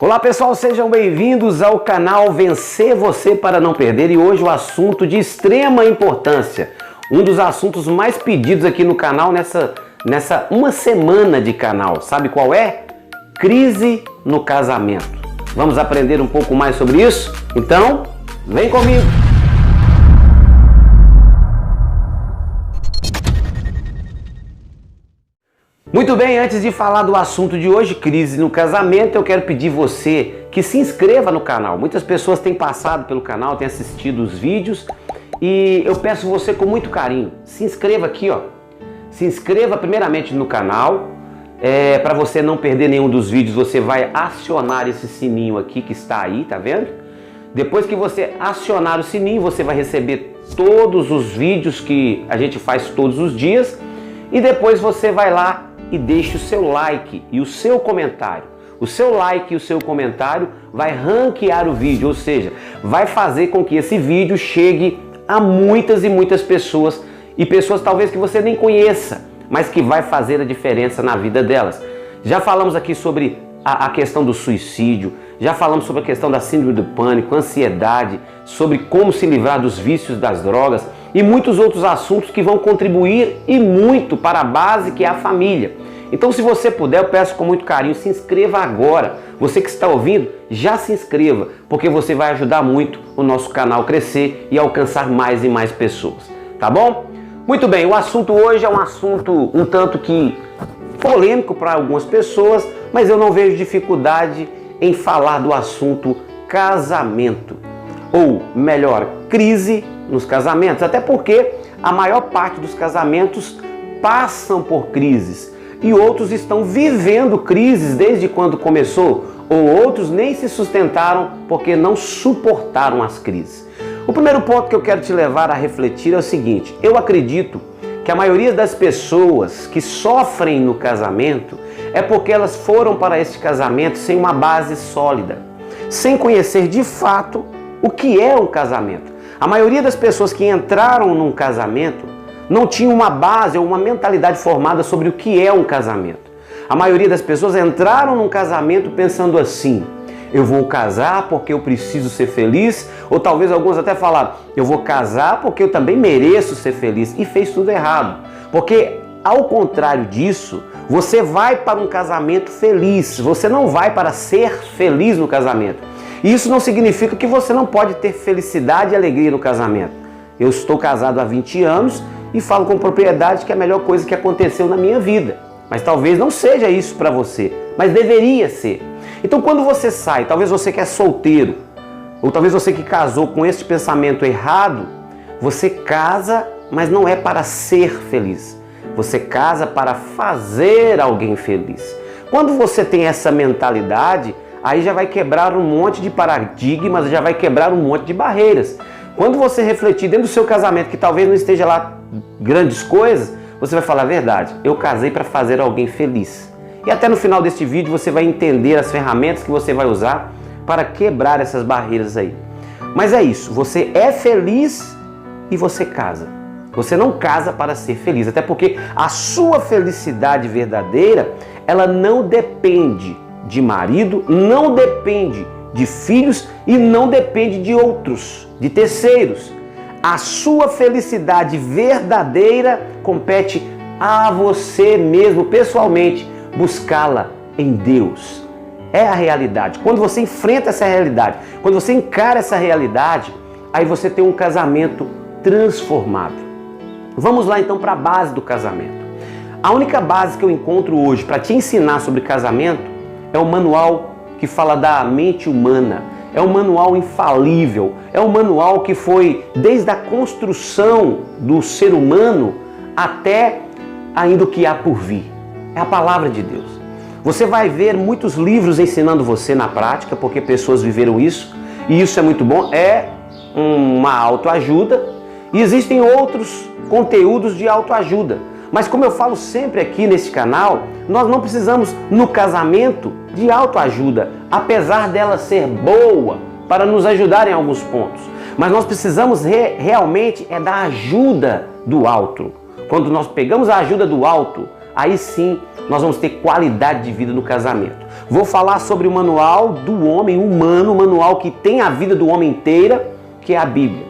Olá pessoal, sejam bem-vindos ao canal Vencer Você para Não Perder, e hoje o assunto de extrema importância, um dos assuntos mais pedidos aqui no canal nessa uma semana de canal. Sabe qual é? Crise no casamento. Vamos aprender um pouco mais sobre isso? Então, vem comigo! Muito bem, antes de falar do assunto de hoje, crise no casamento, eu quero pedir você que se inscreva no canal. Muitas pessoas têm passado pelo canal, têm assistido os vídeos e eu peço você com muito carinho, se inscreva aqui, ó. Se inscreva primeiramente no canal, para você não perder nenhum dos vídeos. Você vai acionar esse sininho aqui que está aí, tá vendo? Depois que você acionar o sininho, você vai receber todos os vídeos que a gente faz todos os dias e depois você vai lá e deixe o seu like e o seu comentário. O seu like e o seu comentário vai ranquear o vídeo, ou seja, vai fazer com que esse vídeo chegue a muitas e muitas pessoas, e pessoas talvez que você nem conheça, mas que vai fazer a diferença na vida delas. Já falamos aqui sobre a questão do suicídio, já falamos sobre a questão da síndrome do pânico, ansiedade, sobre como se livrar dos vícios das drogas e muitos outros assuntos que vão contribuir e muito para a base que é a família. Então, se você puder, eu peço com muito carinho, se inscreva agora. Você que está ouvindo, já se inscreva, porque você vai ajudar muito o nosso canal a crescer e alcançar mais e mais pessoas, tá bom? Muito bem, o assunto hoje é um assunto um tanto que polêmico para algumas pessoas, mas eu não vejo dificuldade em falar do assunto casamento, ou melhor, crise nos casamentos, até porque a maior parte dos casamentos passam por crises e outros estão vivendo crises desde quando começou, ou outros nem se sustentaram porque não suportaram as crises. O primeiro ponto que eu quero te levar a refletir é o seguinte: eu acredito que a maioria das pessoas que sofrem no casamento é porque elas foram para este casamento sem uma base sólida, sem conhecer de fato o que é um casamento. A maioria das pessoas que entraram num casamento não tinha uma base ou uma mentalidade formada sobre o que é um casamento. A maioria das pessoas entraram num casamento pensando assim: eu vou casar porque eu preciso ser feliz, ou talvez alguns até falaram, eu vou casar porque eu também mereço ser feliz, e fez tudo errado. Porque ao contrário disso, você vai para um casamento feliz, você não vai para ser feliz no casamento. E isso não significa que você não pode ter felicidade e alegria no casamento. Eu estou casado há 20 anos e falo com propriedade que é a melhor coisa que aconteceu na minha vida. Mas talvez não seja isso para você, mas deveria ser. Então quando você sai, talvez você que é solteiro, ou talvez você que casou com esse pensamento errado, você casa, mas não é para ser feliz. Você casa para fazer alguém feliz. Quando você tem essa mentalidade, aí já vai quebrar um monte de paradigmas, já vai quebrar um monte de barreiras. Quando você refletir dentro do seu casamento que talvez não esteja lá grandes coisas, você vai falar a verdade: eu casei para fazer alguém feliz. E até no final deste vídeo você vai entender as ferramentas que você vai usar para quebrar essas barreiras aí. Mas é isso, você é feliz e você casa. Você não casa para ser feliz, até porque a sua felicidade verdadeira, ela não depende de marido, não depende de filhos e não depende de outros, de terceiros. A sua felicidade verdadeira compete a você mesmo, pessoalmente, buscá-la em Deus. É a realidade. Quando você enfrenta essa realidade, quando você encara essa realidade, aí você tem um casamento transformado. Vamos lá então para a base do casamento. A única base que eu encontro hoje para te ensinar sobre casamento é o manual que fala da mente humana. É um manual infalível, é um manual que foi desde a construção do ser humano até ainda o que há por vir. É a palavra de Deus. Você vai ver muitos livros ensinando você na prática, porque pessoas viveram isso, e isso é muito bom, é uma autoajuda, e existem outros conteúdos de autoajuda. Mas como eu falo sempre aqui nesse canal, nós não precisamos no casamento de autoajuda, apesar dela ser boa para nos ajudar em alguns pontos. Mas nós precisamos realmente da ajuda do alto. Quando nós pegamos a ajuda do alto, aí sim nós vamos ter qualidade de vida no casamento. Vou falar sobre o manual do homem humano, o manual que tem a vida do homem inteira, que é a Bíblia.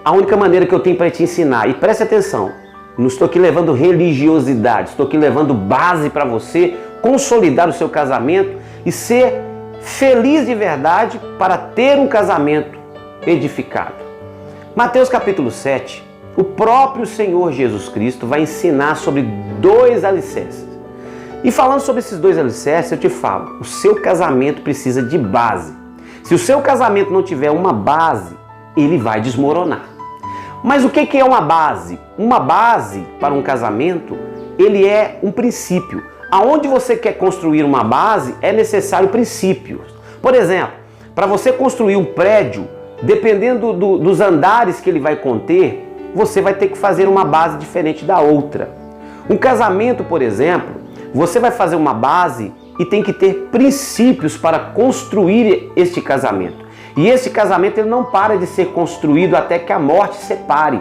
A única maneira que eu tenho para te ensinar, e preste atenção, não estou aqui levando religiosidade, estou aqui levando base para você consolidar o seu casamento e ser feliz de verdade para ter um casamento edificado. Mateus capítulo 7, o próprio Senhor Jesus Cristo vai ensinar sobre 2 alicerces. E falando sobre esses 2 alicerces, eu te falo, o seu casamento precisa de base. Se o seu casamento não tiver uma base, ele vai desmoronar. Mas o que é uma base? Uma base para um casamento, ele é um princípio. Aonde você quer construir uma base, é necessário princípios. Por exemplo, para você construir um prédio, dependendo dos andares que ele vai conter, você vai ter que fazer uma base diferente da outra. Um casamento, por exemplo, você vai fazer uma base e tem que ter princípios para construir este casamento. E esse casamento ele não para de ser construído até que a morte separe.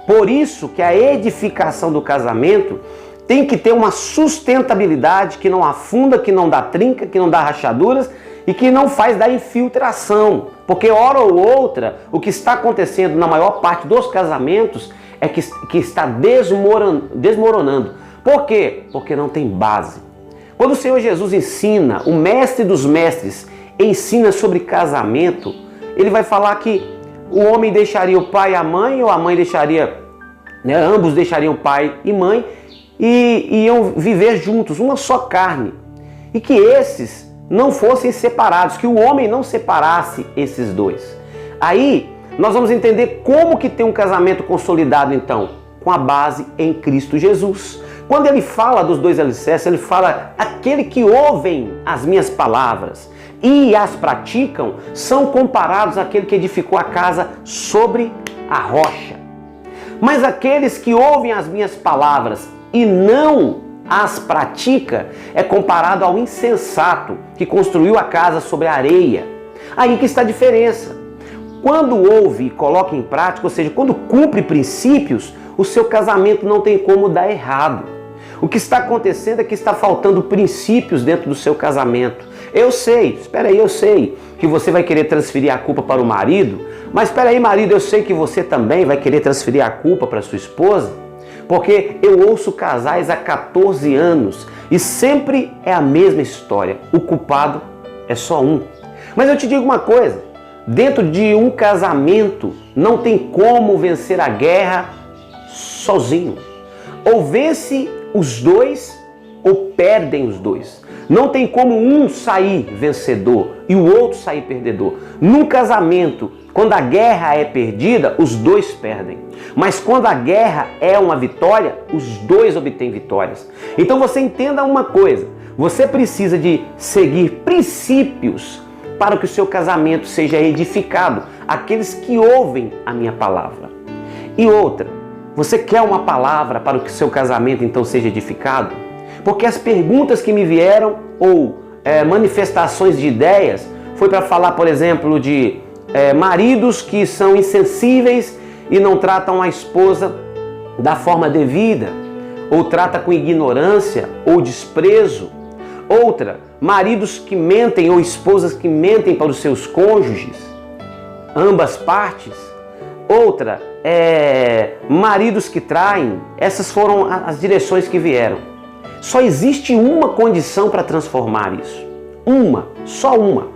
Por isso que a edificação do casamento tem que ter uma sustentabilidade que não afunda, que não dá trinca, que não dá rachaduras e que não faz da infiltração. Porque hora ou outra, o que está acontecendo na maior parte dos casamentos é que está desmoronando. Por quê? Porque não tem base. Quando o Senhor Jesus ensina, o mestre dos mestres ensina sobre casamento, ele vai falar que o homem deixaria o pai e a mãe, ou a mãe deixaria, ambos deixariam o pai e mãe, e iam viver juntos, uma só carne. E que esses não fossem separados, que o homem não separasse esses dois. Aí nós vamos entender como que tem um casamento consolidado então, com a base em Cristo Jesus. Quando ele fala dos 2 alicerces, ele fala: aquele que ouvem as minhas palavras e as praticam são comparados àquele que edificou a casa sobre a rocha. Mas aqueles que ouvem as minhas palavras e não as pratica é comparado ao insensato que construiu a casa sobre a areia. Aí que está a diferença. Quando ouve e coloca em prática, ou seja, quando cumpre princípios, o seu casamento não tem como dar errado. O que está acontecendo é que está faltando princípios dentro do seu casamento. Eu sei que você vai querer transferir a culpa para o marido, mas espera aí, marido, eu sei que você também vai querer transferir a culpa para sua esposa, porque eu ouço casais há 14 anos e sempre é a mesma história. O culpado é só um. Mas eu te digo uma coisa, dentro de um casamento não tem como vencer a guerra sozinho. Ou vence os dois ou perdem os dois. Não tem como um sair vencedor e o outro sair perdedor. Num casamento, quando a guerra é perdida, os dois perdem. Mas quando a guerra é uma vitória, os dois obtêm vitórias. Então você entenda uma coisa, você precisa de seguir princípios para que o seu casamento seja edificado, aqueles que ouvem a minha palavra. E outra, você quer uma palavra para que o seu casamento então seja edificado? Porque as perguntas que me vieram, ou manifestações de ideias, foi para falar, por exemplo, de maridos que são insensíveis e não tratam a esposa da forma devida, ou trata com ignorância ou desprezo. Outra, maridos que mentem ou esposas que mentem para os seus cônjuges, ambas partes. Outra, maridos que traem. Essas foram as direções que vieram. Só existe uma condição para transformar isso. Uma, só uma.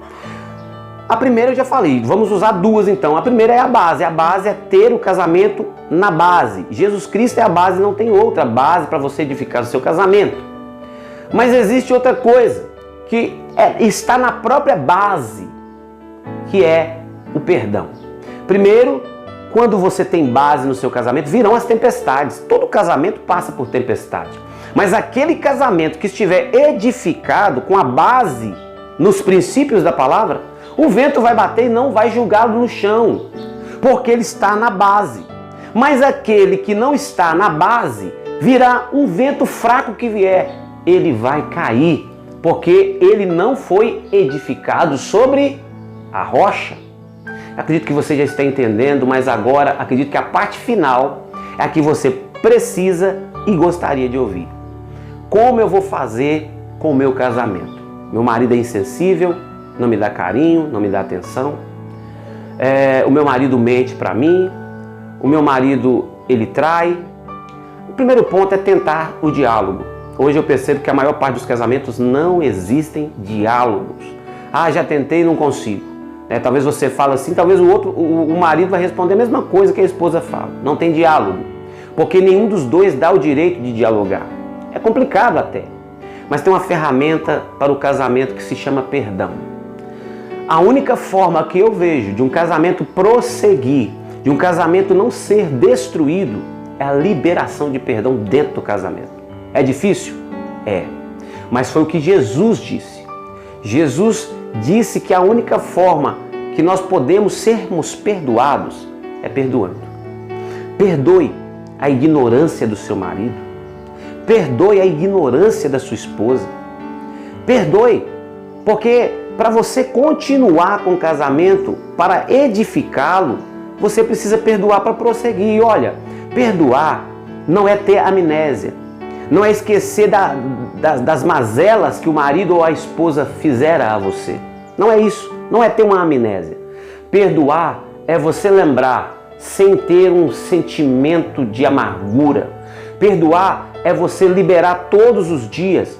A primeira eu já falei, vamos usar duas então. A primeira é a base. A base é ter o casamento na base. Jesus Cristo é a base, não tem outra base para você edificar o seu casamento. Mas existe outra coisa, que está na própria base, que é o perdão. Primeiro, quando você tem base no seu casamento, virão as tempestades. Todo casamento passa por tempestade. Mas aquele casamento que estiver edificado com a base nos princípios da palavra, o vento vai bater e não vai julgá-lo no chão, porque ele está na base. Mas aquele que não está na base, virá um vento fraco que vier, ele vai cair, porque ele não foi edificado sobre a rocha. Acredito que você já está entendendo, mas agora acredito que a parte final é a que você precisa e gostaria de ouvir. Como eu vou fazer com o meu casamento? Meu marido é insensível, não me dá carinho, não me dá atenção. O meu marido mente para mim. O meu marido, ele trai. O primeiro ponto é tentar o diálogo. Hoje eu percebo que a maior parte dos casamentos não existem diálogos. Ah, já tentei e não consigo. Talvez você fale assim, talvez o marido vai responder a mesma coisa que a esposa fala. Não tem diálogo. Porque nenhum dos dois dá o direito de dialogar. É complicado até. Mas tem uma ferramenta para o casamento que se chama perdão. A única forma que eu vejo de um casamento prosseguir, de um casamento não ser destruído, é a liberação de perdão dentro do casamento. É difícil? É. Mas foi o que Jesus disse. Jesus disse que a única forma que nós podemos sermos perdoados é perdoando. Perdoe a ignorância do seu marido. Perdoe a ignorância da sua esposa. Perdoe, porque para você continuar com o casamento, para edificá-lo, você precisa perdoar para prosseguir. E olha, perdoar não é ter amnésia, não é esquecer das mazelas que o marido ou a esposa fizeram a você. Não é isso, não é ter uma amnésia. Perdoar é você lembrar sem ter um sentimento de amargura. Perdoar é você liberar todos os dias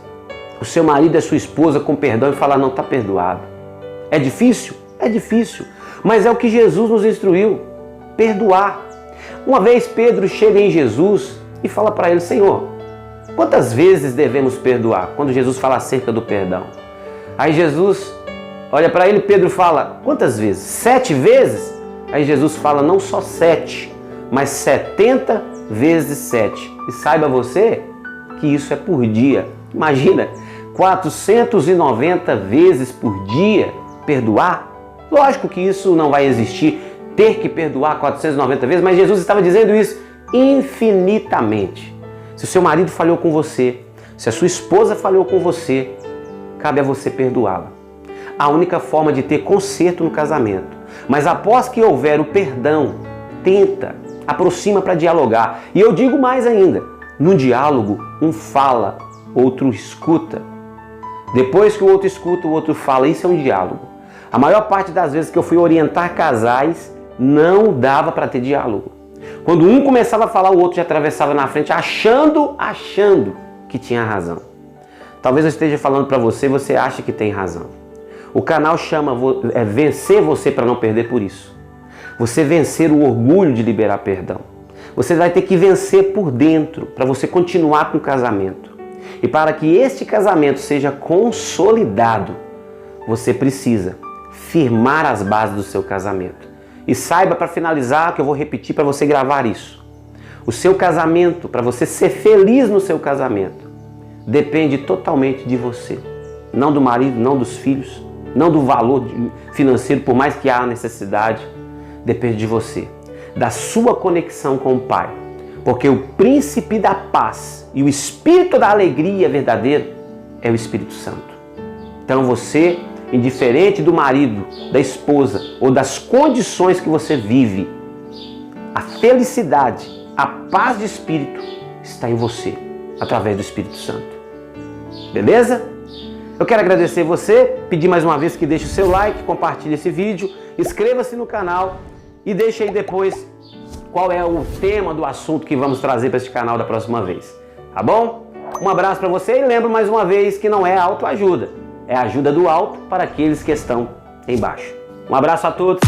o seu marido e a sua esposa com perdão e falar, não, está perdoado. É difícil? É difícil, mas é o que Jesus nos instruiu, perdoar. Uma vez Pedro chega em Jesus e fala para ele, Senhor, quantas vezes devemos perdoar? Quando Jesus fala acerca do perdão. Aí Jesus olha para ele, Pedro fala, quantas vezes? 7 vezes? Aí Jesus fala, não só 7, mas 70 vezes 7. E saiba você que isso é por dia. Imagina, 490 vezes por dia perdoar. Lógico que isso não vai existir, ter que perdoar 490 vezes, mas Jesus estava dizendo isso infinitamente. Se o seu marido falhou com você, se a sua esposa falhou com você, cabe a você perdoá-la. A única forma de ter conserto no casamento. Mas após que houver o perdão, tenta, aproxima para dialogar. E eu digo mais ainda, no diálogo, um fala, outro escuta. Depois que o outro escuta, o outro fala. Isso é um diálogo. A maior parte das vezes que eu fui orientar casais, não dava para ter diálogo. Quando um começava a falar, o outro já atravessava na frente, achando que tinha razão. Talvez eu esteja falando para você, você acha que tem razão. O canal chama vencer você para não perder por isso. Você vencer o orgulho de liberar perdão. Você vai ter que vencer por dentro para você continuar com o casamento. E para que este casamento seja consolidado, você precisa firmar as bases do seu casamento. E saiba, para finalizar, que eu vou repetir para você gravar isso. O seu casamento, para você ser feliz no seu casamento, depende totalmente de você. Não do marido, não dos filhos, não do valor financeiro, por mais que há necessidade, depende de você. Da sua conexão com o Pai. Porque o príncipe da paz e o espírito da alegria verdadeiro é o Espírito Santo. Então você, indiferente do marido, da esposa ou das condições que você vive, a felicidade, a paz de espírito está em você, através do Espírito Santo. Beleza? Eu quero agradecer você, pedir mais uma vez que deixe o seu like, compartilhe esse vídeo, inscreva-se no canal e deixe aí depois qual é o tema do assunto que vamos trazer para este canal da próxima vez. Tá bom? Um abraço para você e lembro mais uma vez que não é autoajuda, é a ajuda do alto para aqueles que estão embaixo. Um abraço a todos.